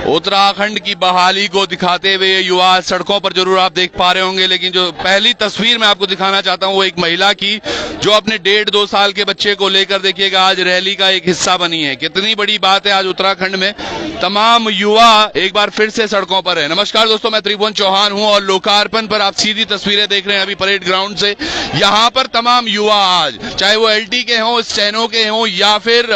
उत्तराखंड की बहाली को दिखाते हुए युवा सड़कों पर जरूर आप देख पा रहे होंगे, लेकिन जो पहली तस्वीर मैं आपको दिखाना चाहता हूं वो एक महिला की, जो अपने 1.5-2 साल के बच्चे को लेकर देखिएगा आज रैली का एक हिस्सा बनी है। कितनी बड़ी बात है, आज उत्तराखंड में तमाम युवा एक बार फिर से सड़कों पर है। नमस्कार दोस्तों, मैं त्रिभुवन चौहान हूं और लोकार्पण पर आप सीधी तस्वीरें देख रहे हैं अभी परेड ग्राउंड से। यहाँ पर तमाम युवा आज, चाहे वो LT के हों, स्टेनो के हों या फिर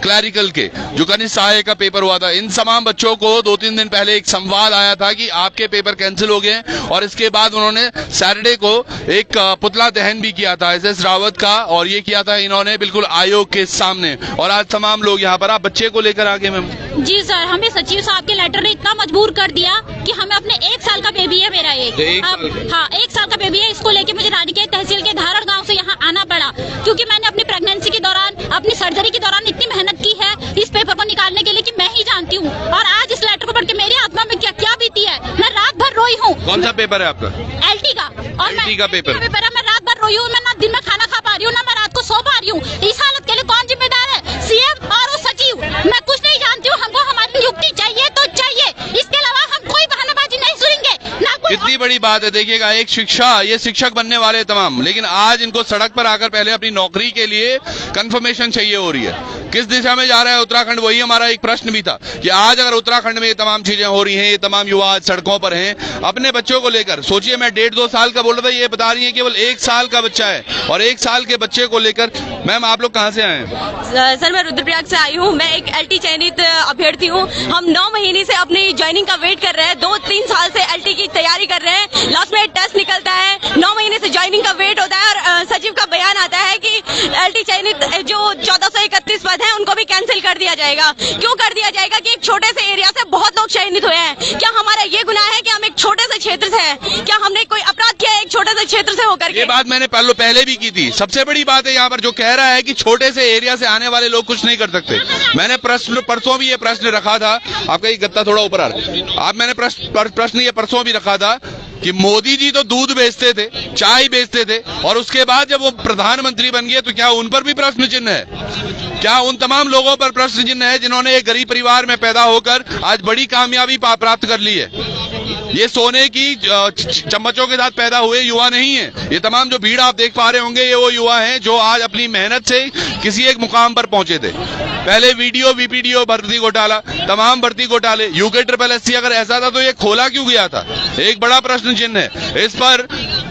क्लैरिकल के, जो कनिष्ठ सहायक का पेपर हुआ था, इन तमाम बच्चों को 2-3 दिन पहले एक संवाद आया था कि आपके पेपर कैंसिल हो गए, और इसके बाद उन्होंने सैटरडे को एक पुतला दहन भी किया था SS रावत का, और ये किया था इन्होंने बिल्कुल आयोग के सामने। और आज तमाम लोग यहाँ पर, आप बच्चे को लेकर आगे मैम। जी सर, हमें सचिव साहब के लेटर ने इतना मजबूर कर दिया कि हमें अपने 1 साल का बेबी है मेरा एक 1 साल का बेबी है, इसको लेके मुझे रानीखेत तहसील के धारण गांव से यहाँ आना पड़ा, क्योंकि मैंने अपनी प्रेगनेंसी के दौरान, अपनी सर्जरी के दौरान इतनी मेहनत की है इस पेपर को निकालने के लिए कि मैं ही जानती हूँ। और आज इस लेटर को पढ़ के मेरी आत्मा में क्या क्या बीती है। मैं रात भर रोई हूँ। कौन सा पेपर है आपका? LT का। और LT का पेपर है। मैं रात भर रोई हूँ, मैं ना दिन में खाना खा पा रही हूँ, ना मैं रात को सो पा रही हूँ। इस हालत के लिए कौन जिम्मेदार है? CM और वो सचिव। मैं कुछ नहीं जानती हूँ, हमको हमारी नियुक्ति चाहिए तो चाहिए, इसके अलावा हम कोई बहानाबाजी नहीं सुनेंगे ना। कितनी बड़ी बात है, देखिएगा एक शिक्षा, ये शिक्षक बनने वाले तमाम, लेकिन आज इनको सड़क पर आकर पहले अपनी नौकरी के लिए कंफर्मेशन चाहिए हो रही है। किस दिशा में जा रहा है उत्तराखंड, वही हमारा एक प्रश्न भी था कि आज अगर उत्तराखंड में ये तमाम चीजें हो रही हैं, ये तमाम युवा आज सड़कों पर हैं अपने बच्चों को लेकर। सोचिए, मैं 1.5-2 साल का बोल रहा था, ये बता रही है केवल 1 साल का बच्चा है, और 1 साल के बच्चे को लेकर। मैम, आप लोग कहाँ से आए हैं? सर, मैं रुद्रप्रयाग से आई हूँ। मैं एक LT चयनित अभ्यर्थी हूँ। हम 9 महीने से अपनी ज्वाइनिंग का वेट कर रहे हैं, 2-3 साल से LT की तैयारी कर रहे हैं। लास्ट में टेस्ट निकलता है, 9 महीने से ज्वाइनिंग का वेट होता है, और सचिव का बयान आता है कि LT चयनित जो 1431 पद है उनको भी कैंसिल कर दिया जाएगा। क्यों कर दिया जाएगा कि एक छोटे से एरिया से बहुत लोग चयनित हुए हैं। क्या हमारा ये गुनाह है कि हम एक छोटे से क्षेत्र से हैं? क्या हमने कोई अपराध किया है एक छोटे से क्षेत्र से होकर के? ये बात मैंने पहले भी की थी। सबसे बड़ी बात है यहाँ पर जो कह रहा है कि छोटे से एरिया से आने वाले लोग कुछ नहीं कर सकते। मैंने परसों भी ये प्रश्न रखा था, आपका ये गत्ता थोड़ा ऊपर आ रहा है। आप, मैंने प्रश्न ये परसों भी रखा था कि मोदी जी तो दूध बेचते थे, चाय बेचते थे, और उसके बाद जब वो प्रधानमंत्री बन गए तो क्या उन पर भी प्रश्न चिन्ह है? क्या उन तमाम लोगों पर प्रश्न चिन्ह है जिन्होंने एक गरीब परिवार में पैदा होकर आज बड़ी कामयाबी प्राप्त कर ली है? ये सोने की चम्मचों के साथ पैदा हुए युवा नहीं है। ये तमाम जो भीड़ आप देख पा रहे होंगे, ये वो युवा हैं जो आज अपनी मेहनत से किसी एक मुकाम पर पहुंचे थे। पहले VDO VPDO भर्ती घोटाला, तमाम भर्ती घोटाले, UK-SSC अगर ऐसा था तो ये खोला क्यों गया था? एक बड़ा प्रश्न चिन्ह है इस पर।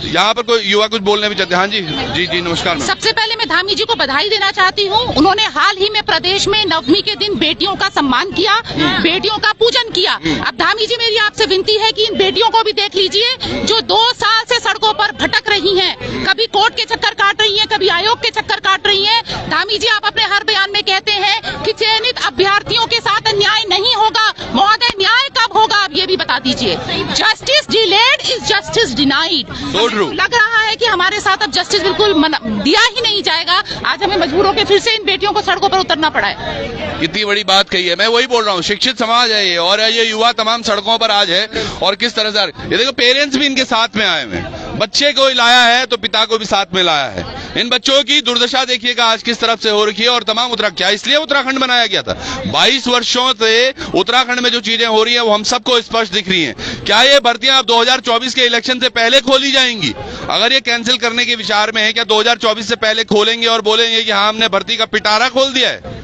यहाँ पर कोई युवा कुछ बोलने भी चाहते हैं। हाँ जी जी जी, नमस्कार। सबसे पहले मैं धामी जी को बधाई देना चाहती हूँ। उन्होंने हाल ही में प्रदेश में नवमी के दिन बेटियों का सम्मान किया, बेटियों का पूजन किया। अब धामी जी, मेरी आपसे विनती है कि इन बेटियों को भी देख लीजिए, जो 2 साल से सड़कों पर भटक रही हैं, कभी कोर्ट के चक्कर काट रही हैं, कभी आयोग के चक्कर काट रही हैं। धामी जी, आप अपने हर बयान में कहते हैं कि चयनित अभ्यर्थियों के साथ अन्याय नहीं होगा। महोदय, न्याय कब होगा आप ये भी बता दीजिए। Justice delayed is justice denied. लग रहा है कि हमारे साथ अब जस्टिस बिल्कुल दिया ही नहीं जाएगा। आज हमें मजबूर होकर फिर से इन बेटियों को सड़कों पर उतरना पड़ा है। कितनी बड़ी बात कही है, मैं वही बोल रहा हूँ, शिक्षित समाज है ये, और ये युवा तमाम सड़कों पर आज है। और किस तरह से ये देखो, पेरेंट्स भी इनके साथ में आए हैं, बच्चे को लाया है तो पिता को भी साथ में लाया है। इन बच्चों की दुर्दशा देखिएगा आज किस तरफ से हो रखी है। और तमाम क्या इसलिए उत्तराखंड बनाया गया था? 22 वर्षों से उत्तराखंड में जो चीजें हो रही है वो हम सबको स्पष्ट दिख रही है। क्या ये भर्तियां अब 2024 के इलेक्शन से पहले खोली जाएंगी? अगर ये कैंसिल करने के विचार में है, क्या 2024 से पहले खोलेंगे और बोलेंगे कि हाँ, हमने भर्ती का पिटारा खोल दिया है?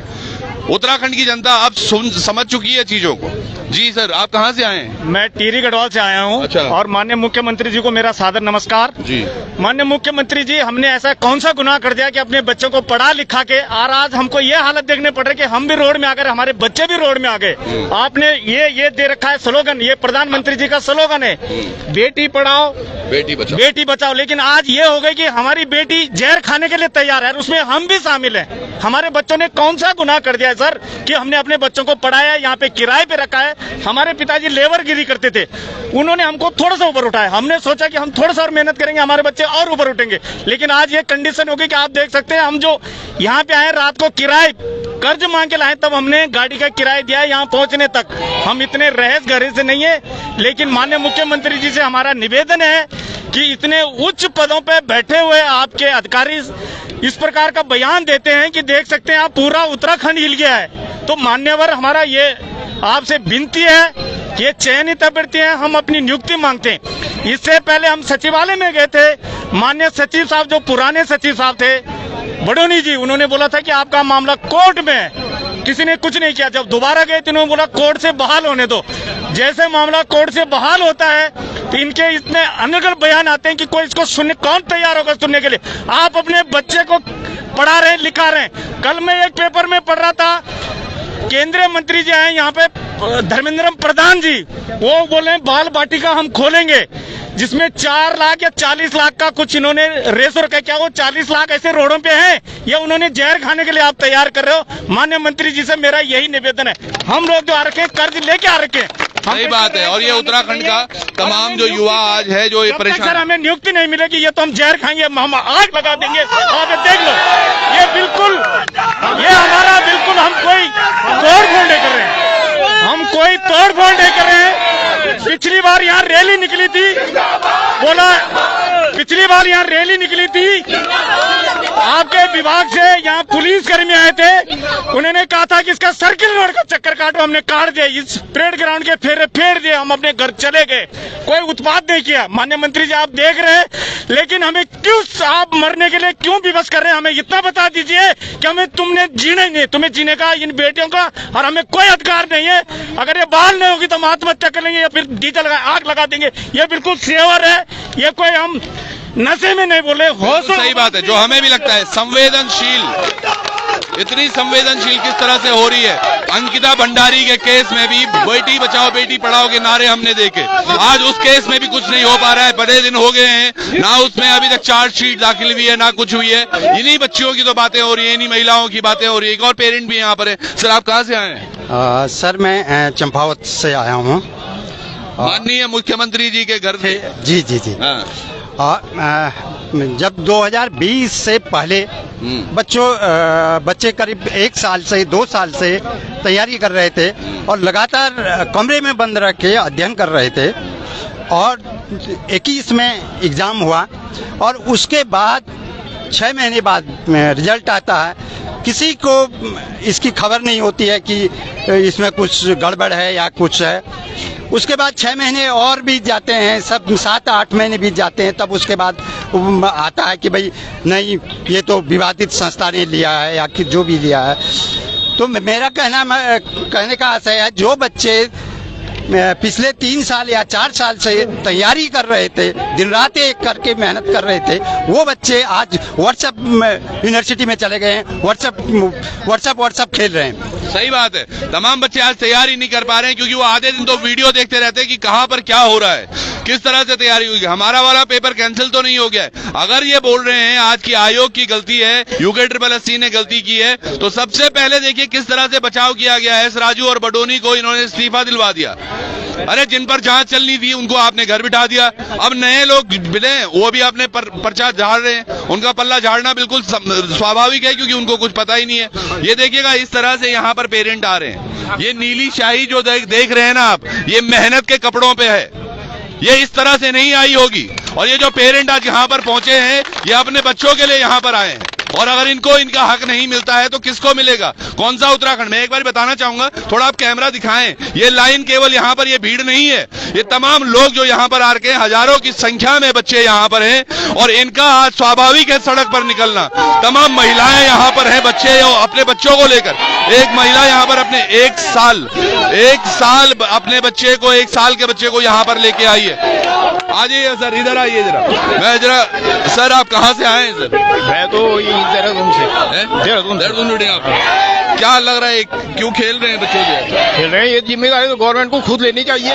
उत्तराखंड की जनता अब समझ चुकी है चीजों को। जी सर, आप कहाँ से आए हैं? मैं टिहरी गढ़वाल से आया हूँ। अच्छा। और माननीय मुख्यमंत्री जी को मेरा सादर नमस्कार। जी। माननीय मुख्यमंत्री जी, हमने ऐसा कौन सा गुनाह कर दिया कि अपने बच्चों को पढ़ा लिखा के और आज हमको ये हालत देखने पड़ रही कि हम भी रोड में आ गए, हमारे बच्चे भी रोड में आ गए। आपने ये दे रखा है स्लोगन, ये प्रधानमंत्री जी का स्लोगन है, बेटी पढ़ाओ बेटी बचाओ। लेकिन आज ये हो गई कि हमारी बेटी जहर खाने के लिए तैयार है, उसमें हम भी शामिल हैं। हमारे बच्चों ने कौन सा गुनाह कर दिया है सर कि हमने अपने बच्चों को पढ़ाया, यहाँ पे किराए पे रखा है? हमारे पिताजी लेबरगिरी करते थे, उन्होंने हमको थोड़ा सा ऊपर उठाया। हमने सोचा कि हम थोड़ा सा और मेहनत करेंगे, हमारे बच्चे और ऊपर उठेंगे। लेकिन आज ये कंडीशन हो गई कि आप देख सकते हैं, हम जो यहाँ पे आए रात को किराए कर्ज मांग के लाए, तब हमने गाड़ी का किराया दिया है यहाँ पहुंचने तक। हम इतने रईस घरे से नहीं है, लेकिन माननीय मुख्यमंत्री जी से हमारा निवेदन है कि इतने उच्च पदों पे बैठे हुए आपके अधिकारी इस प्रकार का बयान देते हैं कि देख सकते हैं आप पूरा उत्तराखंड हिल गया है। तो मान्यवर हमारा ये आपसे विनती है कि ये चयनित अभ्यर्थी हैं, हम अपनी नियुक्ति मांगते हैं। इससे पहले हम सचिवालय में गए थे, माननीय सचिव साहब जो पुराने सचिव साहब थे बडोनी जी, उन्होंने बोला था कि आपका मामला कोर्ट में है, किसी ने कुछ नहीं किया। जब दोबारा गए तो उन्होंने बोला कोर्ट से बहाल होने दो। जैसे मामला कोर्ट से बहाल होता है तो इनके इतने अनर्गल बयान आते हैं कि कोई इसको सुनने, कौन तैयार होगा सुनने के लिए। आप अपने बच्चे को पढ़ा रहे हैं, लिखा रहे हैं। कल मैं एक पेपर में पढ़ रहा था, केंद्रीय मंत्री जी आए यहाँ पे, धर्मेंद्र प्रधान जी, वो बोले बाल बाटिका हम खोलेंगे, जिसमें 4 लाख या 40 लाख का कुछ इन्होंने रेसो रखा। क्या वो 40 लाख ऐसे रोडों पे हैं या उन्होंने जहर खाने के लिए आप तैयार कर रहे हो? माननीय मंत्री जी से मेरा यही निवेदन है। हम लोग जो आ रखे हैं, कर्ज लेके आ रखे हैं। सही बात है। और ये उत्तराखंड का तमाम जो युवा आज है जो ये परेशान, सर हमें नियुक्ति नहीं मिलेगी, ये तो हम जहर खाएंगे, हम आग लगा देंगे। आप देख लो, ये बिल्कुल, ये हमारा बिल्कुल, हम कोई तोड़ फोड़ नहीं कर रहे हैं, हम कोई तोड़ फोड़ नहीं कर रहे हैं। पिछली बार यहाँ रैली निकली थी, बोला पिछली बार यहाँ रैली निकली थी, आपके विभाग से यहाँ पुलिस कर्मी आए थे, उन्होंने कहा था कि इसका सर्किल रोड का चक्कर काटो, हमने काट दिया, इस परेड ग्राउंड के फेरे फेर दिए, हम अपने घर चले गए, कोई उत्पाद नहीं किया। माननीय मंत्री जी आप देख रहे हैं, लेकिन हमें क्यों आप मरने के लिए क्यों विवश कर रहे हैं? हमें इतना बता दीजिए कि हमें तुमने जीना ही नहीं, तुम्हें जीने का, इन बेटियों का, और हमें कोई अधिकार नहीं है। अगर ये बहाल नहीं होगी तो हम आत्महत्या कर लेंगे या फिर डीजल आग लगा देंगे। ये बिल्कुल सेवर है, ये कोई हम नशे में नहीं बोले, होश। सही बात है, जो हमें भी लगता है संवेदनशील, इतनी संवेदनशील किस तरह से हो रही है। अंकिता भंडारी के केस में भी बेटी बचाओ बेटी पढ़ाओ के नारे हमने देखे, आज उस केस में भी कुछ नहीं हो पा रहा है। बड़े दिन हो गए हैं, ना उसमें अभी तक चार्जशीट दाखिल हुई है, ना कुछ हुई है। इन्हीं बच्चियों की तो बातें हो रही है, इन्हीं महिलाओं की बातें हो रही है। एक और पेरेंट भी यहाँ पर है। सर आप कहाँ से आए हैं? सर मैं चंपावत से आया हूँ। माननीय मुख्यमंत्री जी के घर से। जी जी जी। जब 2020 से पहले बच्चे करीब 1 साल से 2 साल से तैयारी कर रहे थे और लगातार कमरे में बंद रख के अध्ययन कर रहे थे, और 21 में एग्ज़ाम हुआ और उसके बाद 6 महीने बाद रिजल्ट आता है। किसी को इसकी खबर नहीं होती है कि इसमें कुछ गड़बड़ है या कुछ है। उसके बाद 6 महीने और बीत जाते हैं, सब 7-8 महीने बीत जाते हैं, तब उसके बाद आता है कि भाई नहीं, ये तो विवादित संस्था ने लिया है या कि जो भी लिया है। तो मेरा कहने का आशय है, जो बच्चे पिछले 3 साल या 4 साल से तैयारी कर रहे थे, दिन रात एक करके मेहनत कर रहे थे, वो बच्चे आज व्हाट्सएप यूनिवर्सिटी में चले गए हैं, व्हाट्सएप खेल रहे हैं। सही बात है, तमाम बच्चे आज तैयारी नहीं कर पा रहे हैं क्योंकि वो आधे दिन तो वीडियो देखते रहते हैं कि कहां पर क्या हो रहा है, किस तरह से तैयारी हुई। हमारा वाला पेपर कैंसिल तो नहीं हो गया है। अगर ये बोल रहे हैं आज की आयोग की गलती है, UKSSC ने गलती की है, तो सबसे पहले देखिए किस तरह से बचाव किया गया है। राजू और बडोनी को इन्होंने इस्तीफा दिलवा दिया। अरे जिन पर जांच चलनी थी उनको आपने घर बिठा दिया। अब नए लोग मिले, वो भी अपने पर्चा झाड़ रहे हैं। उनका पल्ला झाड़ना बिल्कुल स्वाभाविक है क्योंकि उनको कुछ पता ही नहीं है। ये देखिएगा इस तरह से यहाँ पर पेरेंट आ रहे हैं। ये नीली शाही जो देख रहे हैं ना आप, ये मेहनत के कपड़ों पे है, ये इस तरह से नहीं आई होगी। और ये जो पेरेंट आज यहाँ पर पहुंचे हैं, ये अपने बच्चों के लिए यहाँ पर आए हैं। और अगर इनको इनका हक नहीं मिलता है तो किसको मिलेगा? कौन सा उत्तराखंड? मैं एक बार बताना चाहूंगा, थोड़ा आप कैमरा दिखाएं। ये लाइन केवल यहाँ पर ये भीड़ नहीं है, ये तमाम लोग जो यहाँ पर आ रखे हैं, हजारों की संख्या में बच्चे यहाँ पर हैं और इनका आज स्वाभाविक है सड़क पर निकलना। तमाम महिलाएं यहाँ पर हैं, बच्चे अपने बच्चों को लेकर। एक महिला यहाँ पर अपने एक साल अपने बच्चे को, 1 साल के बच्चे को यहाँ पर लेके आई है। आ जाइए सर, इधर आइए जरा। मैं जरा, सर आप कहाँ से आए हैं सर? मैं तो देहरादून से। देहरादून आप क्या लग रहा है, क्यों खेल रहे हैं बच्चे? खेल रहे हैं, ये जिम्मेदारी तो गवर्नमेंट को खुद लेनी चाहिए।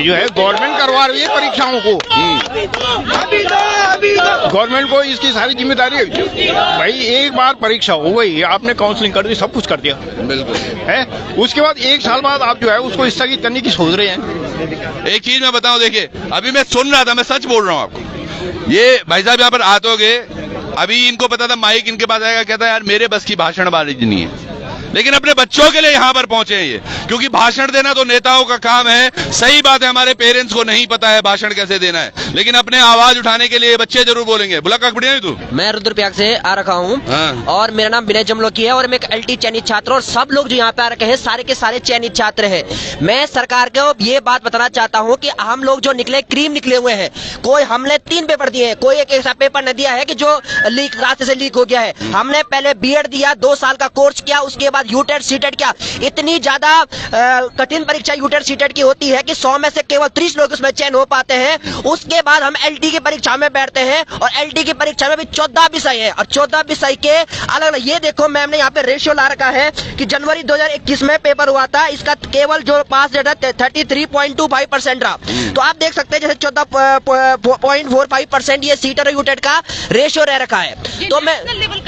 जो है गवर्नमेंट करवा रही है परीक्षाओं को, गवर्नमेंट को इसकी सारी जिम्मेदारी है। भाई एक बार परीक्षा हो गई, आपने काउंसलिंग कर दी, सब कुछ कर दिया, बिल्कुल है। उसके बाद 1 साल बाद आप जो है उसको स्थगित करने की सोच रहे हैं। एक चीज मैं बताऊं, देखिए अभी मैं सुन रहा था, मैं सच बोल रहा हूं आपको। ये भाई साहब यहाँ पर आते हो गए, अभी इनको पता था माइक इनके पास आएगा, कहता है यार मेरे बस की भाषणबाजी नहीं है। लेकिन अपने बच्चों के लिए यहाँ पर पहुंचे हैं ये, क्योंकि भाषण देना तो नेताओं का काम है। सही बात है, हमारे पेरेंट्स को नहीं पता है भाषण कैसे देना है, लेकिन अपने आवाज उठाने के लिए बच्चे जरूर बोलेंगे। बुला का बढ़िया तू। मैं रुद्रप्रयाग से आ रखा हूँ और मेरा नाम विनय जमलोकी है और मैं एक एलटी चयनित छात्र, और सब लोग जो यहाँ पे आ रखे हैं सारे के सारे चयनित छात्र हैं। मैं सरकार को ये बात बताना चाहता हूँ कि हम लोग जो निकले क्रीम निकले हुए हैं, कोई हमने 3 पेपर दिए हैं, कोई एक ऐसा पेपर न दिया है कि जो लीक रास्ते से लीक हो गया है। हमने पहले बीएड दिया, 2 साल का कोर्स किया, उसके बाद यूटेट सीटेट किया। इतनी ज्यादा कठिन परीक्षा यूटेट सीटेट की होती है कि 100 में से केवल 30 लोग उसमें चयन हो पाते हैं। उसके बाद हम एलटी की परीक्षा में बैठते हैं और एलटी की परीक्षा में भी 14 विषय है और 14 विषय के अलग अलग, ये देखो मैम ने यहाँ पे रेशियो ला रखा है कि जनवरी 2021 में पेपर हुआ था, इसका केवल जो पास रेट है 33.25% रहा। तो आप देख सकते हैं जैसे 14.45% ये सीटर और यूटेट का रेशियो रह रखा है। तो मैं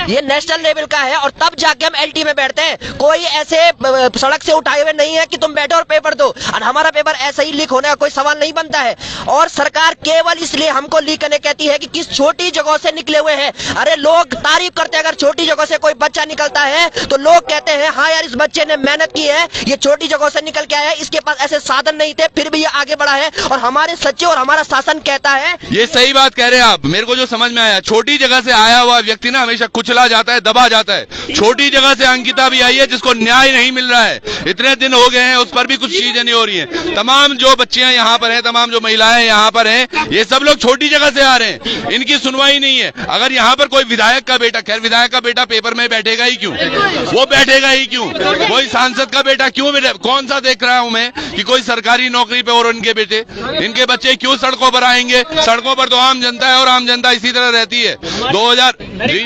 ये नेशनल लेवल का है और तब जाके हम एलटी में बैठते हैं। कोई ऐसे सड़क से उठाए हुए नहीं है कि तुम बैठो और पेपर दो, और हमारा पेपर ऐसा ही लीक होने का कोई सवाल नहीं बनता है। और सरकार केवल इसलिए हमको लीक करने कहती है कि किस छोटी जगह से निकले हुए हैं। अरे लोग तारीफ करते हैं, अगर छोटी जगह से कोई बच्चा निकलता है तो लोग कहते हैं हाँ यार इस बच्चे ने मेहनत की है, ये छोटी जगह से निकल के आया है, इसके पास ऐसे साधन नहीं थे फिर भी ये आगे बढ़ा है। और हमारे सचिव और हमारा शासन कहता है, ये सही बात कह रहे हैं आप। मेरे को जो समझ में आया, छोटी जगह से आया हुआ व्यक्ति ना हमेशा कुचला जाता है, दबा जाता है। छोटी जगह से अंकिता भी आई है जिसको न्याय नहीं मिल रहा है, इतने दिन हो गए हैं, उस पर भी कुछ चीजें नहीं हो रही हैं। तमाम जो बच्चियां यहाँ पर हैं, तमाम जो महिलाएं यहाँ पर हैं, ये सब लोग छोटी जगह से आ रहे हैं, इनकी सुनवाई नहीं है। अगर यहाँ पर कोई विधायक का बेटा, खैर विधायक का बेटा पेपर में बैठेगा ही क्यों, वो बैठेगा ही क्यों, कोई सांसद का बेटा क्यों, कौन सा देख रहा हूं मैं कि कोई सरकारी नौकरी पे और उनके बेटे, इनके बच्चे क्यों सड़कों पर आएंगे। सड़कों पर तो आम जनता है और आम जनता इसी तरह रहती है। 2000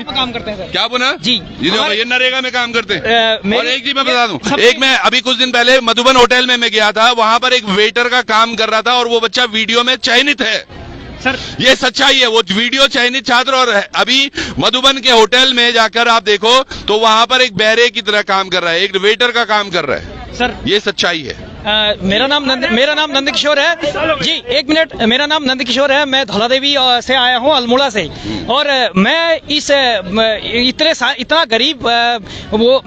काम करते हैं क्या बोला जी, ये नरेगा में काम करते हैं। और एक चीज मैं बता दूं, एक मैं अभी कुछ दिन पहले मधुबन होटल में मैं गया था, वहां पर एक वेटर का काम कर रहा था और वो बच्चा वीडियो में चयनित है सर। ये सच्चाई है, वो वीडियो चयनित छात्र। और अभी मधुबन के होटल में जाकर आप देखो तो वहां पर एक बैरे की तरह काम कर रहा है, एक वेटर का काम कर रहा है सर। ये सच्चाई है। मेरा नाम नंदकिशोर है जी, 1 मिनट। मेरा नाम नंदकिशोर है, मैं धौला देवी से आया हूँ, अल्मोड़ा से। और मैं इतना गरीब वो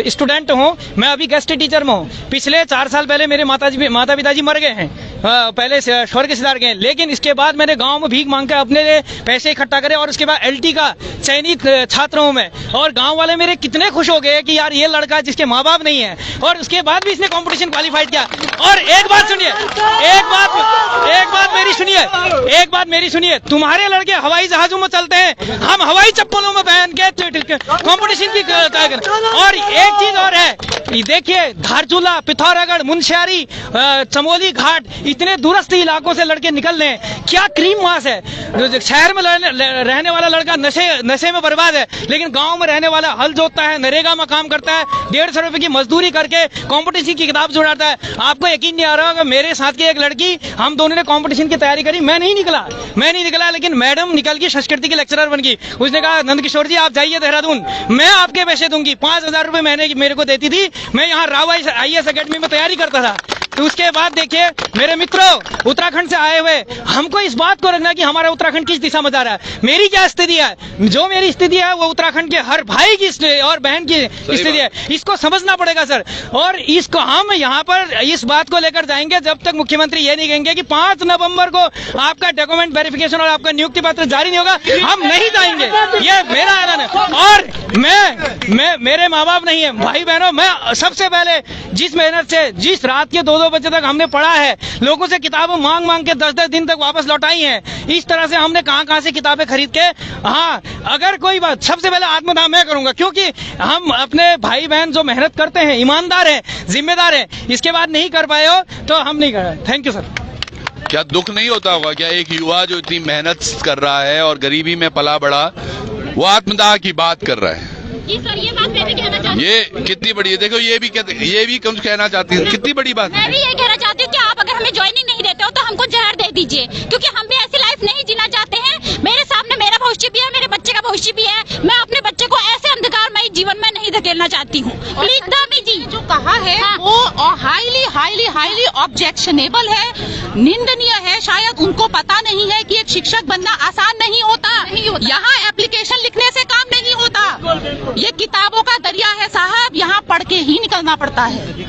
स्टूडेंट हूँ। मैं अभी गेस्ट टीचर में हूँ। पिछले 4 साल पहले मेरे माता पिताजी मर गए हैं, पहले स्वर्ग सिधार गए, लेकिन इसके बाद मैंने गांव में भीख मांग के अपने लिए पैसे इकट्ठा करे और उसके बाद एलटी का चयनित छात्र हूं मैं। और गांव वाले मेरे कितने खुश हो गए कि यार ये लड़का जिसके माँ बाप नहीं है और उसके बाद भी इसने कंपटीशन क्वालिफाइड किया। और एक बात सुनिए, एक बात मेरी सुनिए, तुम्हारे लड़के हवाई जहाजों में चलते हैं, हम हवाई चप्पलों में पहन के कंपटीशन की। और एक चीज और है, देखिए धारचूला, पिथौरागढ़, मुनस्यारी, चमोली घाट, इतने दूरस्थ इलाकों से लड़के निकल रहे हैं। क्या क्रीम मास है। शहर में रहने वाला लड़का नशे में बर्बाद है, लेकिन गांव में रहने वाला हल जोतता है, नरेगा में काम करता है, 150 रुपए की मजदूरी करके कंपटीशन की किताब जुड़ाता है। आपको यकीन नहीं आ रहा होगा, मेरे साथ की एक लड़की, हम दोनों ने कंपटीशन की तैयारी करी, मैं नहीं निकला, लेकिन मैडम निकल के संस्कृति की लेक्चरर बन गई। उसने कहा नंदकिशोर जी आप जाइए देहरादून, मैं आपके पैसे दूंगी। 5000 रुपए महीने की मेरे को देती थी। मैं यहाँ राव IAS अकेडमी में तैयारी करता था। तो उसके बाद देखिए मेरे मित्रों, उत्तराखंड से आए हुए, हमको इस बात को रखना कि हमारा उत्तराखंड किस दिशा में जा रहा है। मेरी क्या स्थिति है, जो मेरी स्थिति है वो उत्तराखंड के हर भाई की और बहन की स्थिति है। इसको समझना पड़ेगा सर। और इसको हम यहाँ पर इस बात को लेकर जाएंगे जब तक मुख्यमंत्री ये नहीं कहेंगे कि 5 नवंबर को आपका डॉक्यूमेंट वेरिफिकेशन और आपका नियुक्ति पत्र जारी नहीं होगा, हम नहीं जाएंगे। ये मेरा ऐलान है। और मेरे माँ बाप नहीं है, भाई बहनों, मैं सबसे पहले जिस मेहनत से, जिस रात के 2-2 बजे तक हमने पढ़ा है, लोगों से किताबें मांग के 10-10 दिन तक वापस लौटाई हैं। इस तरह से हमने कहां से किताबें खरीद के, हाँ अगर कोई बात, सबसे पहले आत्मदाह मैं करूंगा, क्योंकि हम अपने भाई बहन जो मेहनत करते हैं, ईमानदार हैं, जिम्मेदार हैं, इसके बाद नहीं कर पाए हो तो हम नहीं कर रहे। Thank you sir. क्या दुख नहीं होता होगा क्या, एक युवा जो इतनी मेहनत कर रहा है और गरीबी में पला बड़ा, वो आत्मदाह की बात कर रहा है। जी सर, ये बात मैं भी कहना चाहती हूँ। ये कितनी बड़ी है, देखो ये भी कम कहना चाहती है, कितनी बड़ी बात है। मैं भी ये कहना चाहती हूँ कि आप अगर हमें ज्वाइनिंग नहीं देते हो तो हमको जहर दे दीजिए, क्योंकि हम भी ऐसी लाइफ नहीं जीना चाहते हैं। मेरे सामने मेरा भविष्य भी है, मेरे बच्चे का भविष्य भी है। मैं अपने बच्चे को ऐसे अंधकारमय जीवन में नहीं धकेलना चाहती हूँ। प्लीज दामी जी जो कहा है वो हाईली ऑब्जेक्शनेबल है, निंदनीय है। शायद उनको पता नहीं है कि एक शिक्षक बनना आसान नहीं होता। यहाँ एप्लीकेशन लिखने से काम नहीं होता। ये किताबों का दरिया है साहब, यहाँ पढ़ के ही निकलना पड़ता है।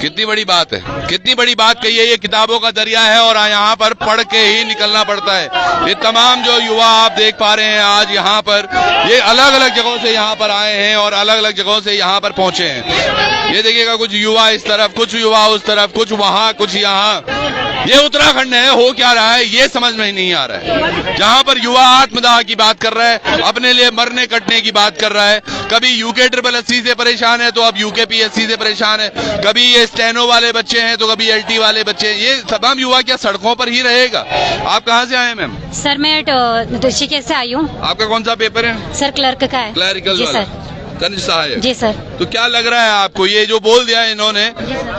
कितनी बड़ी बात है, कितनी बड़ी बात कही है। ये किताबों का दरिया है और यहाँ पर पढ़ के ही निकलना पड़ता है। ये तमाम जो युवा आप देख पा रहे हैं आज यहाँ पर, ये अलग अलग जगहों से यहाँ पर आए हैं और अलग अलग जगहों से यहाँ पर पहुंचे हैं। ये देखिएगा, कुछ युवा इस तरफ, कुछ युवा उस तरफ, कुछ वहां, कुछ यहाँ। ये उत्तराखंड है, हो क्या रहा है ये समझ में नहीं आ रहा है। जहां पर युवा आत्मदाह की बात कर रहा है, अपने लिए मरने कटने की बात कर रहा है, कभी यूके 888 से परेशान है तो अब यूके PSC से परेशान है, कभी ये स्टेनो वाले बच्चे हैं तो कभी LT वाले बच्चे हैं। ये तमाम युवा क्या सड़कों पर ही रहेगा? आप कहाँ से आए मैम? सर मैं ऋषिकेश से आई हूँ। आपका कौन सा पेपर है? सर क्लर्क का है। क्लरिकल जी वाला? सर। कनिष्ठ सहायक। जी सर। तो क्या लग रहा है आपको, ये जो बोल दिया इन्होंने,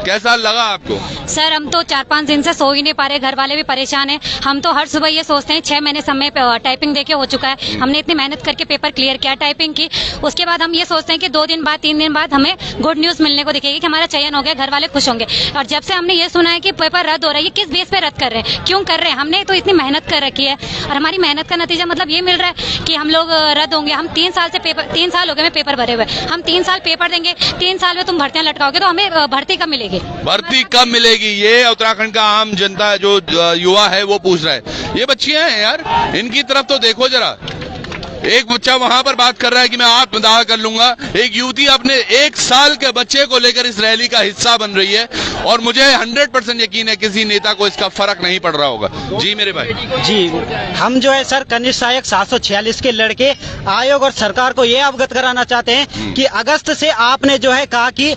कैसा लगा आपको? सर हम तो 4-5 दिन से सो ही नहीं पा रहे, घर वाले भी परेशान हैं। हम तो हर सुबह ये सोचते हैं, 6 महीने समय टाइपिंग देके हो चुका है, हमने इतनी मेहनत करके पेपर क्लियर किया टाइपिंग की। उसके बाद हम ये सोचते हैं कि 2 दिन बाद 3 दिन बाद हमें गुड न्यूज मिलने को दिखेगी कि हमारा चयन हो गया, घर वाले खुश होंगे। और जब से हमने ये सुना है कि पेपर रद्द हो रहा है, ये किस बेस पे रद्द कर रहे हैं, क्यों कर रहे हैं? हमने तो इतनी मेहनत कर रखी है और हमारी मेहनत का नतीजा मतलब ये मिल रहा है कि हम लोग रद्द होंगे। हम 3 साल से पेपर, 3 साल हो गए पेपर भरे हुए, हम 3 साल पेपर देंगे, 3 साल में तुम भर्तियां लटकाओगे तो हमें भर्ती कब मिलेगी? भर्ती कब मिलेगी, ये उत्तराखंड का आम जनता जो युवा है वो पूछ रहा है। ये बच्चियां हैं यार, इनकी तरफ तो देखो जरा। एक बच्चा वहां पर बात कर रहा है कि मैं आत्मदाह कर लूंगा, एक युवती अपने 1 साल के बच्चे को लेकर इस रैली का हिस्सा बन रही है और मुझे 100% यकीन है किसी नेता को इसका फर्क नहीं पड़ रहा होगा। जी मेरे भाई। जी हम जो है सर कनिष्ठ सहायक 746 के लड़के आयोग और सरकार को ये अवगत कराना चाहते हैं कि अगस्त से आपने जो है कहा कि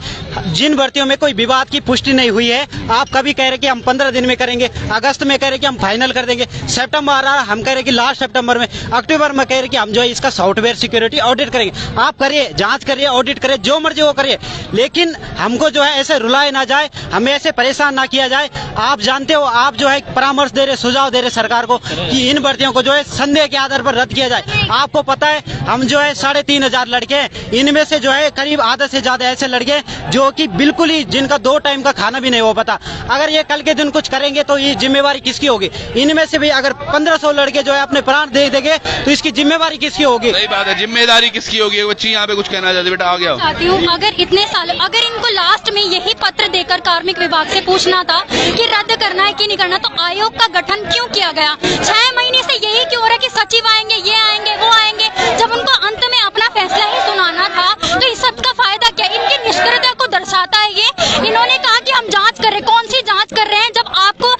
जिन भर्तियों में कोई विवाद की पुष्टि नहीं हुई है, आप कभी कह रहे कि हम 15 दिन में करेंगे, अगस्त में कह रहे कि हम फाइनल कर देंगे, सितंबर आ रहा हम कह रहे कि लास्ट सितंबर में, अक्टूबर में कह रहे कि हम जो है इसका सॉफ्टवेयर सिक्योरिटी ऑडिट करेंगे। आप करिए, जांच करिए, ऑडिट करिए, जो मर्जी वो करिए, लेकिन हमको जो है ऐसे रुलाए ना जाए, हमें ऐसे परेशान ना किया जाए। आप जानते हो, आप जो है परामर्श दे रहे, सुझाव दे रहे सरकार को कि इन भर्तियों को जो है संदेह के आधार पर रद्द किया जाए। आपको पता है हम जो है 3500 लड़के हैं, इनमें से जो है करीब आधा से ज्यादा ऐसे लड़के जो कि बिल्कुल ही जिनका 2 टाइम का खाना भी नहीं हो पाता। अगर ये कल के दिन कुछ करेंगे तो ये जिम्मेवारी किसकी होगी? इनमें से भी अगर 1500 लड़के जो है अपने प्राण दे देंगे तो इसकी जिम्मेवारी किसकी होगी? सही बात है, जिम्मेदारी किसकी होगी? बच्ची यहाँ पे कुछ कहना चाहती, बेटा आ गया चाहती हूँ, अगर इतने साल, अगर इनको लास्ट में यही पत्र देकर कार्मिक विभाग से पूछना था कि रद्द करना है कि नहीं करना, तो आयोग का गठन क्यों किया गया? 6 महीने से यही क्यों हो रहा है कि सचिव आएंगे, ये आएंगे, वो आएंगे, जब उनको अंत में अपना फैसला ही सुनाना था तो इस सब का फायदा क्या? इनकी निष्क्रियता को दर्शाता है ये। इन्होंने कहा कि हम जांच कर रहे, कौन सी जांच कर रहे हैं जब आपको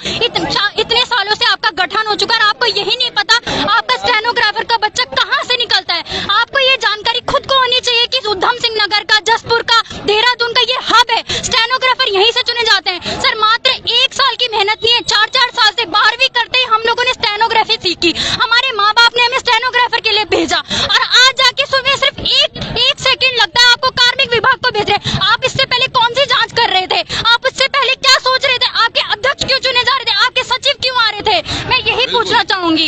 इतने सालों से आपका गठन हो चुका है, आपको यही नहीं पता आपका स्टेनोग्राफर का बच्चा कहाँ से निकलता है? आपको ये जानकारी खुद को होनी चाहिए कि उधम सिंह नगर का, जसपुर का, देहरादून का ये हब है, स्टेनोग्राफर यहीं से चुने जाते हैं। सर मात्र 1 साल की मेहनत नहीं है, 4-4 साल से 12वीं करते ही हम लोगों ने स्टेनोग्राफी सीखी, हमारे माँ बाप ने हमें स्टेनोग्राफर के लिए भेजा और आज जाके सुबह सिर्फ एक सेकंड लगता है आपको कार्मिक विभाग को भेज रहे। आप इससे पहले कौन सी जांच कर रहे थे? आप उससे पहले क्या सोच रहे थे? आपके अध्यक्ष क्यों चुने जा रहे थे? आपके सचिव क्यों आ रहे थे? मैं यही पूछना चाहूंगी।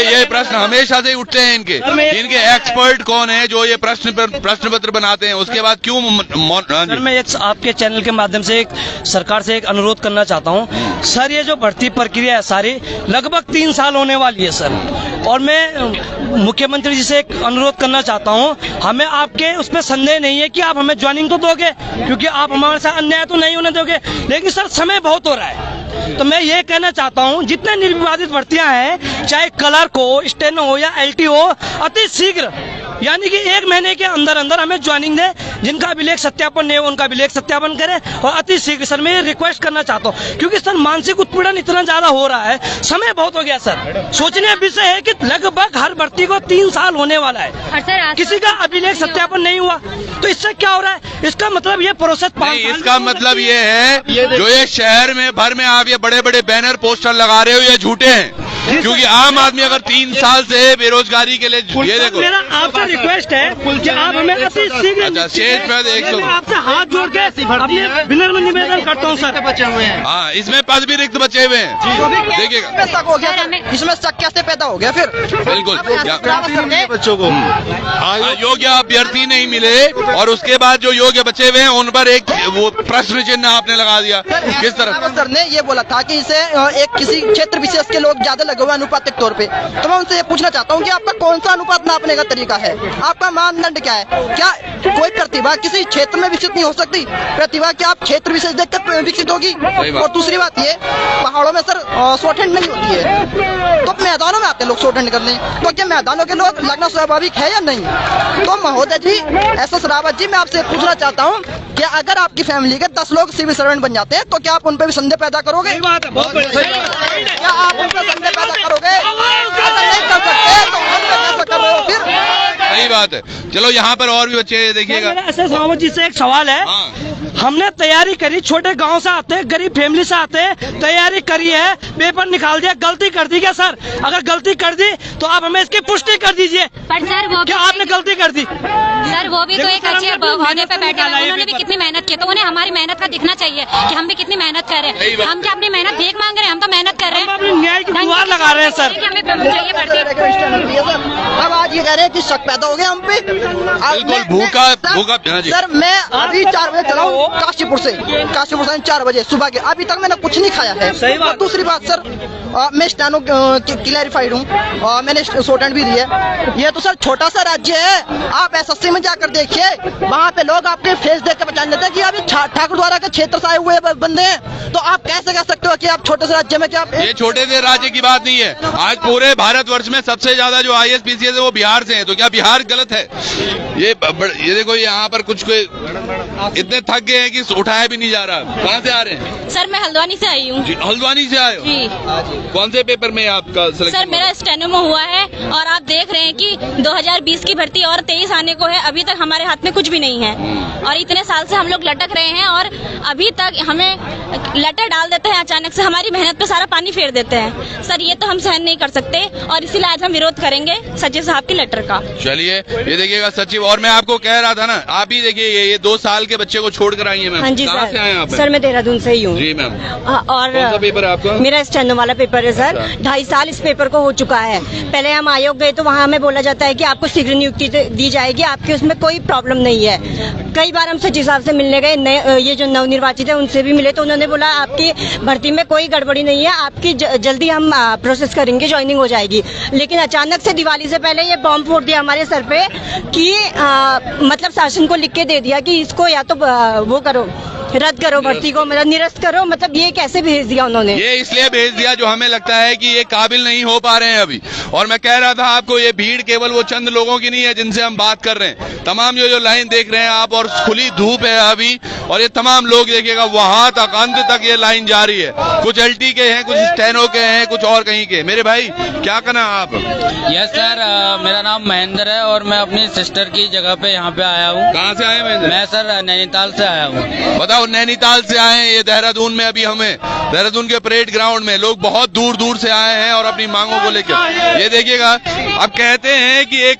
ये प्रश्न हमेशा से उठते हैं इनके एक्सपर्ट कौन है जो ये प्रश्न पत्र बनाते हैं, उसके बाद क्यों? सर मैं एक आपके चैनल के माध्यम से एक सरकार से एक अनुरोध करना चाहता हूँ सर, ये जो भर्ती प्रक्रिया है सारी लगभग 3 साल होने वाली है सर, और मैं मुख्यमंत्री जी से एक अनुरोध करना चाहता हूँ, हमें आपके उसमें संदेह नहीं है कि आप हमें ज्वाइनिंग तो दोगे, क्योंकि आप हमारे साथ अन्याय तो नहीं होने दोगे, लेकिन सर समय बहुत हो रहा है। तो मैं ये कहना चाहता हूँ जितने निर्विवादित भर्तियां हैं, चाहे क्लर्क हो, स्टेनो हो या LT हो, अति शीघ्र यानी कि 1 महीने के अंदर अंदर हमें ज्वाइनिंग दे, जिनका अभिलेख सत्यापन नहीं हो उनका अभिलेख सत्यापन करें और अति शीघ्र। सर मैं ये रिक्वेस्ट करना चाहता हूँ क्योंकि सर मानसिक उत्पीड़न इतना ज्यादा हो रहा है, समय बहुत हो गया सर। सोचने विषय है कि लगभग हर भर्ती को 3 साल होने वाला है, किसी का अभिलेख सत्यापन नहीं हुआ, तो इससे क्या हो रहा है? इसका मतलब ये प्रोसेस 5 साल। इसका मतलब ये है जो ये शहर में भर में आप ये बड़े बड़े बैनर पोस्टर लगा रहे हो ये झूठे हैं, क्योंकि आम आदमी अगर 3 साल से बेरोजगारी के लिए, ये देखो मेरा आपसे रिक्वेस्ट है कि आप हमें अति शीघ्र स्टेज पे आपसे हाथ जोड़ के विनम्र निवेदन करता हूँ सर। बचे हुए हैं, हाँ इसमें पद भी रिक्त बचे हुए हैं, देखिएगा इसमें शक कैसे पैदा हो गया फिर? बिल्कुल बच्चों को योग्य अभ्यर्थी नहीं मिले और उसके बाद जो योग्य बचे हुए हैं उन पर एक वो प्रश्न चिन्ह आपने लगा दिया। किस तरह? सर ने ये बोला था कि इसे एक किसी क्षेत्र विशेष के लोग ज्यादा लगे हुए अनुपातिक तौर पे। तो मैं उनसे ये पूछना चाहता हूँ कि आपका कौन सा अनुपात नापने का तरीका है, आपका मानदंड क्या है? क्या कोई प्रतिभा किसी क्षेत्र में विकसित नहीं हो सकती? प्रतिभा क्या आप क्षेत्र विशेष देखकर विकसित होगी? और दूसरी बात ये, पहाड़ों में सर शॉर्ट हैंड नहीं होती है, तो मैदानों में आते हैं लोग शॉर्ट हैंड करने, तो क्या मैदानों के लोग लगना स्वाभाविक है या नहीं? तो महोदय जी, एसएस रावत जी, मैं आपसे पूछना चाहता हूँ कि अगर आपकी फैमिली के 10 लोग सिविल सर्वेंट बन जाते हैं तो क्या आप उन पर भी संदेह पैदा करोगे? क्या आप उन पर संदेह पैदा करोगे? अगर नहीं कर सकते तो हम कैसे कर रहे हो फिर? सही बात है। चलो यहाँ पर और भी बच्चे देखिएगा। एसएस रावत जी से एक सवाल है। हमने तैयारी करी, छोटे गांव से आते, गरीब फैमिली से आते, तैयारी करी है, पेपर निकाल दिया, गलती कर दी क्या सर? अगर गलती कर दी तो आप हमें इसकी पुष्टि कर दीजिए। पर सर वो क्या आपने गलती कर दी? सर वो भी तो एक अच्छे होने पे बैठे हैं, उन्होंने भी कितनी मेहनत की, तो उन्हें हमारी मेहनत का दिखना चाहिए कि हम भी कितनी मेहनत कर रहे हैं। हम क्या अपनी मेहनत देख मांग रहे हैं? हम तो मेहनत कर रहे हैं, अपनी न्याय की गुहार लगा रहे हैं सर। हमें चाहिए भर्ती। अब आज ये कह रहे हैं कि शक पैदा हो गया हम पे। बिल्कुल भूखा सर मैं अभी 4 बजे चला हूँ काशीपुर से 4 बजे सुबह के, अभी तक मैंने कुछ नहीं खाया है। सही बात। और दूसरी बात सर, मैं स्टैनो क्लैरिफाइड हूँ, मैंने शॉर्ट हैंड भी दी है। ये तो सर छोटा सा राज्य है, आप एसएससी में जाकर देखिए, वहाँ पे लोग आपके फेस देख के पहचान लेते हैं कि अभी ठाकुर द्वारा के क्षेत्र से आए हुए बंदे हैं। तो आप कैसे कह सकते हो कि आप छोटे से राज्य में क्या ये छोटे से राज्य की बात नहीं है। आज पूरे भारतवर्ष में सबसे ज्यादा जो IAS PCS है वो बिहार से है, तो क्या बिहार गलत है? ये देखो, यहाँ पर कुछ इतने थक गए हैं कि उठाया भी नहीं जा रहा। कहाँ से आ रहे हैं? सर मैं हल्द्वानी से आई हूँ। हल्द्वानी से आए हो? जी। कौन से पेपर में आपका सिलेक्शन? सर मेरा स्टेनो में हुआ है और आप देख रहे हैं कि 2020 की भर्ती और 23 आने को है, अभी तक हमारे हाथ में कुछ भी नहीं है और इतने साल से हम लोग लटक रहे हैं और अभी तक हमें लेटर डाल देते हैं, अचानक से हमारी मेहनत पे सारा पानी फेर देते हैं। सर ये तो हम सहन नहीं कर सकते और इसीलिए आज हम विरोध करेंगे सचिव साहब के लेटर का। चलिए ये देखिएगा सचिव, और मैं आपको कह रहा था ना, आप ही देखिए ये 2 साल के बच्चे को छोड़ कर आई है मैम। हाँ जी कहाँ से आए हैं आप? सर मैं देहरादून से ही हूँ। जी मैम। और कौन सा पेपर है आपका? मेरा स्टेनो वाला पेपर है सर। 2.5 साल इस पेपर को हो चुका है। पहले हम आयोग गए तो वहाँ हमें बोला जाता है कि आपको शीघ्र नियुक्ति दी जाएगी, आपके उसमें कोई प्रॉब्लम नहीं है। कई बार हम सचिव साहब से मिलने गए, ये जो नवनिर्वाचित है उनसे भी मिले, तो उन्होंने बोला आपकी भर्ती में कोई गड़बड़ी नहीं है, आपकी जल्दी हम प्रोसेस करेंगे, ज्वाइनिंग हो जाएगी। लेकिन अचानक से दिवाली से पहले ये बॉम्ब फोड़ दिया हमारे सर पे कि मतलब शासन को लिख के दे दिया कि इसको या तो वो करो, रद्द करो भर्ती को, मतलब निरस्त करो। मतलब ये कैसे भेज दिया उन्होंने? ये इसलिए भेज दिया जो हमें लगता है कि ये काबिल नहीं हो पा रहे हैं अभी। और मैं कह रहा था आपको, ये भीड़ केवल वो चंद लोगों की नहीं है जिनसे हम बात कर रहे हैं। तमाम जो लाइन देख रहे हैं आप, और खुली धूप है अभी, और ये तमाम लोग देखिएगा वहां तक, अंत तक ये लाइन जारी है। कुछ LT के हैं, कुछ स्टेनो के हैं, कुछ और कहीं के। मेरे भाई क्या करना आप? यस सर, मेरा नाम महेंद्र है और मैं अपनी सिस्टर की जगह पे यहाँ पे आया हूँ। कहाँ से आए महेंद्र? मैं सर नैनीताल से आया हूँ। बताओ, नैनीताल से आए हैं, ये देहरादून में अभी हमें देहरादून के परेड ग्राउंड में लोग बहुत दूर दूर से आए हैं और अपनी मांगों को लेकर। ये देखिएगा, अब कहते हैं कि एक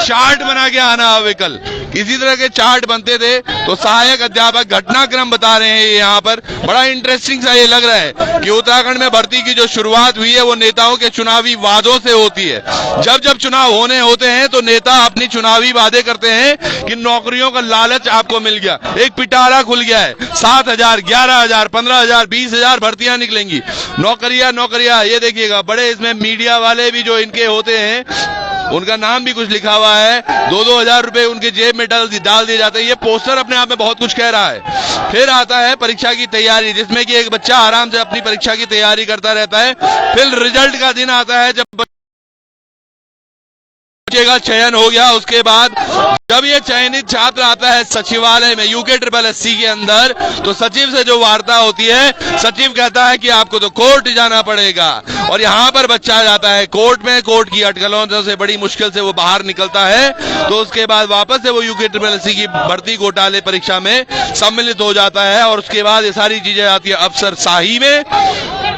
चार्ट बना के आना अविकल। इसी तरह के चार्ट बनते थे तो सहायक अध्यापक घटनाक्रम बता रहे हैं यहाँ पर। बड़ा इंटरेस्टिंग सा ये लग रहा है कि उत्तराखंड में भर्ती की जो शुरुआत हुई है वो नेताओं के चुनावी वादों से होती है। जब जब चुनाव होने होते हैं तो नेता अपनी चुनावी वादे करते हैं कि नौकरियों का लालच आपको मिल गया, एक पिटारा खुल गया है, 7,000, 11,000, 15,000, 20,000 भर्तियां निकलेंगी, नौकरियां। ये देखिएगा, बड़े इसमें मीडिया वाले भी जो इनके होते हैं उनका नाम भी कुछ लिखा हुआ है, 2-2 हजार रुपए उनके जेब में डाल दिए जाते हैं। ये पोस्टर अपने आप में बहुत कुछ कह रहा है। फिर आता है परीक्षा की तैयारी, जिसमें कि एक बच्चा आराम से अपनी परीक्षा की तैयारी करता रहता है। फिर रिजल्ट का दिन आता है, जब बच्चे का चयन हो गया, उसके बाद जब ये चयनित छात्र आता है सचिवालय में UKSSC के अंदर, तो सचिव से जो वार्ता होती है, सचिव कहता है कि आपको तो कोर्ट जाना पड़ेगा। और यहाँ पर बच्चा जाता है कोर्ट में, कोर्ट की अटकलों से बड़ी मुश्किल से वो बाहर निकलता है। तो उसके बाद वापस से वो UKSSC की भर्ती घोटाले परीक्षा में सम्मिलित हो जाता है। और उसके बाद ये सारी चीजें आती है अफसरशाही में,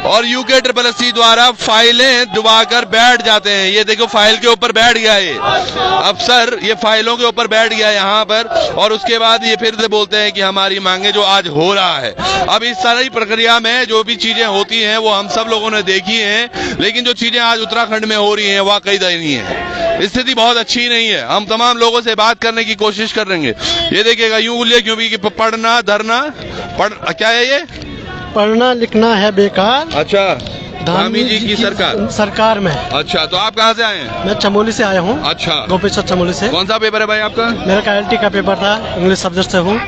और UKSSC द्वारा फाइलें डुबाकर बैठ जाते हैं। ये देखो, फाइल के ऊपर बैठ गया ये अफसर, ये फाइलों के ऊपर बैठ गया यहाँ पर। और उसके बाद ये फिर से बोलते हैं कि हमारी मांगे जो आज हो रहा है। अब इस सारी प्रक्रिया में जो भी चीजें होती हैं वो हम सब लोगों ने देखी हैं, लेकिन जो चीजें आज उत्तराखंड में हो रही हैं वाकई दयनीय है। स्थिति बहुत अच्छी नहीं है। हम तमाम लोगों से बात करने की कोशिश करेंगे। ये देखिएगा, यूं बोलिए क्यों भी कि पढ़ना धरना क्या है ये? पढ़ना लिखना है बेकार। अच्छा, धामी जी की सरकार में। अच्छा, तो आप कहाँ से आए हैं? मैं चमोली से आया हूँ। अच्छा, गोपेश्वर चमोली से। कौन सा पेपर है भाई आपका? मेरा KLT का पेपर था, इंग्लिश सब्जेक्ट से हूँ।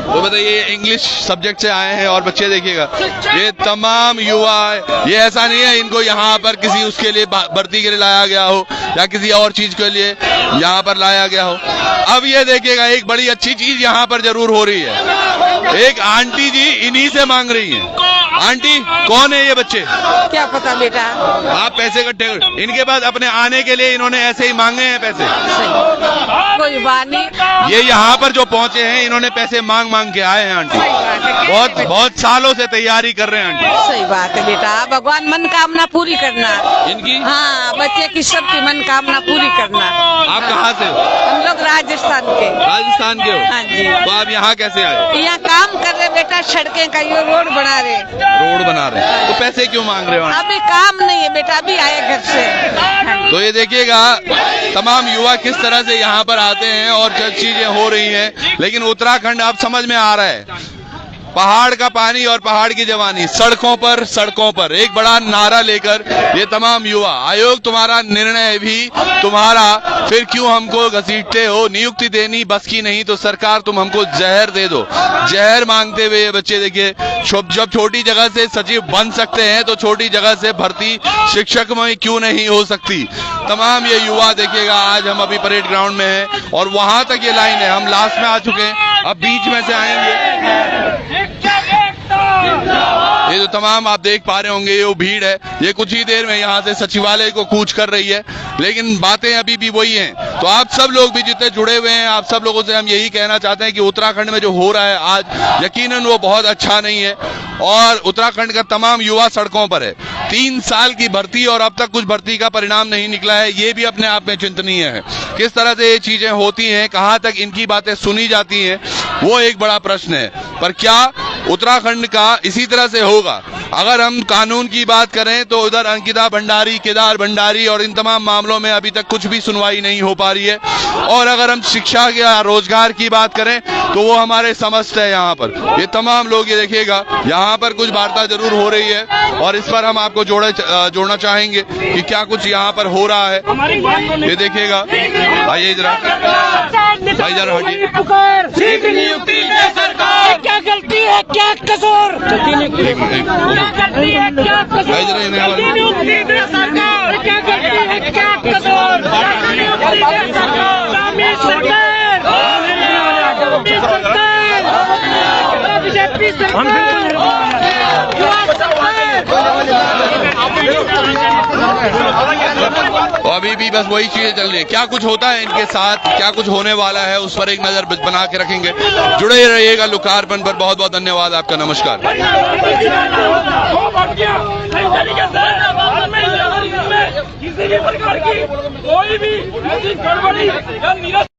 तो बताइए, इंग्लिश सब्जेक्ट से आए हैं और बच्चे देखिएगा, ये तमाम युवा, ये ऐसा नहीं है इनको यहाँ पर किसी उसके लिए भर्ती के लिए लाया गया हो या किसी और चीज के लिए यहाँ पर लाया गया हो। अब ये देखिएगा, एक बड़ी अच्छी चीज यहाँ पर जरूर हो रही है। एक आंटी जी इन्हीं से मांग रही हैं। आंटी, कौन है ये बच्चे? क्या पता बेटा। आप पैसे इकट्ठे, इनके पास अपने आने के लिए इन्होंने ऐसे ही मांगे हैं पैसे? कोई बात नहीं। ये यहाँ पर जो पहुँचे हैं, इन्होंने पैसे मांग मांग के आए हैं आंटी। बहुत सालों से तैयारी कर रहे हैं आंटी। सही बात है बेटा, भगवान मनोकामना पूरी करना इनकी। हाँ, बच्चे की सबकी मनोकामना पूरी करना। आप कहाँ से हो? हम लोग राजस्थान के। राजस्थान के हो? हाँ जी। तो आप यहाँ कैसे आए? यहाँ काम कर रहे बेटा, सड़कें का ये रोड बना रहे। रोड बना रहे हैं, तो पैसे क्यों मांग रहे हो? अभी काम नहीं है बेटा, अभी आए घर से। तो ये देखिएगा, तमाम युवा किस तरह से यहाँ पर आते हैं और जब चीजें हो रही हैं, लेकिन उत्तराखंड अब समझ में आ रहा है। पहाड़ का पानी और पहाड़ की जवानी, सड़कों पर एक बड़ा नारा लेकर ये तमाम युवा, आयोग तुम्हारा निर्णय भी तुम्हारा, फिर क्यों हमको घसीटते हो, नियुक्ति देनी बस की नहीं तो सरकार तुम हमको जहर दे दो। जहर मांगते हुए ये बच्चे देखिए, जब छोटी जगह से सचिव बन सकते हैं तो छोटी जगह से भर्ती शिक्षक में क्यों नहीं हो सकती। तमाम ये युवा देखिएगा, आज हम अभी परेड ग्राउंड में हैं और वहां तक ये लाइन है, हम लास्ट में आ चुके हैं, अब बीच में से आएंगे। ये जो तमाम आप देख पा रहे होंगे, ये भीड़ है, ये कुछ ही देर में यहाँ से सचिवालय को कूच कर रही है, लेकिन बातें अभी भी वही हैं। तो आप सब लोग भी जितने जुड़े हुए हैं, आप सब लोगों से हम यही कहना चाहते हैं कि उत्तराखंड में जो हो रहा है आज, यकीनन वो बहुत अच्छा नहीं है और उत्तराखंड का तमाम युवा सड़कों पर है। 3 साल की भर्ती और अब तक कुछ भर्ती का परिणाम नहीं निकला है, ये भी अपने आप में चिंतनीय है। किस तरह से ये चीजें होती हैं, कहाँ तक इनकी बातें सुनी जाती हैं, वो एक बड़ा प्रश्न है। पर क्या उत्तराखंड का इसी तरह से होगा? अगर हम कानून की बात करें तो उधर अंकिता भंडारी, केदार भंडारी और इन तमाम मामलों में अभी तक कुछ भी सुनवाई नहीं हो पा रही है। और अगर हम शिक्षा या रोजगार की बात करें तो वो हमारे समस्त है यहाँ पर। ये तमाम लोग, ये देखिएगा, यहाँ पर कुछ वार्ता जरूर हो रही है और इस पर हम आपको जोड़ना चाहेंगे कि क्या कुछ यहाँ पर हो रहा है। ये देखिएगा, आइए जरा, भाई जरा हटिए। क्या गलती है, क्या कसूर, क्या गलती है, क्या कसूर, तो अभी भी बस वही चीजें चल रही है। क्या कुछ होता है इनके साथ, क्या कुछ होने वाला है, उस पर एक नजर बना के रखेंगे। जुड़े रहिएगा लोकार्पण पर। बहुत बहुत धन्यवाद आपका, नमस्कार। किसी भी प्रकार की कोई भी गड़बड़ी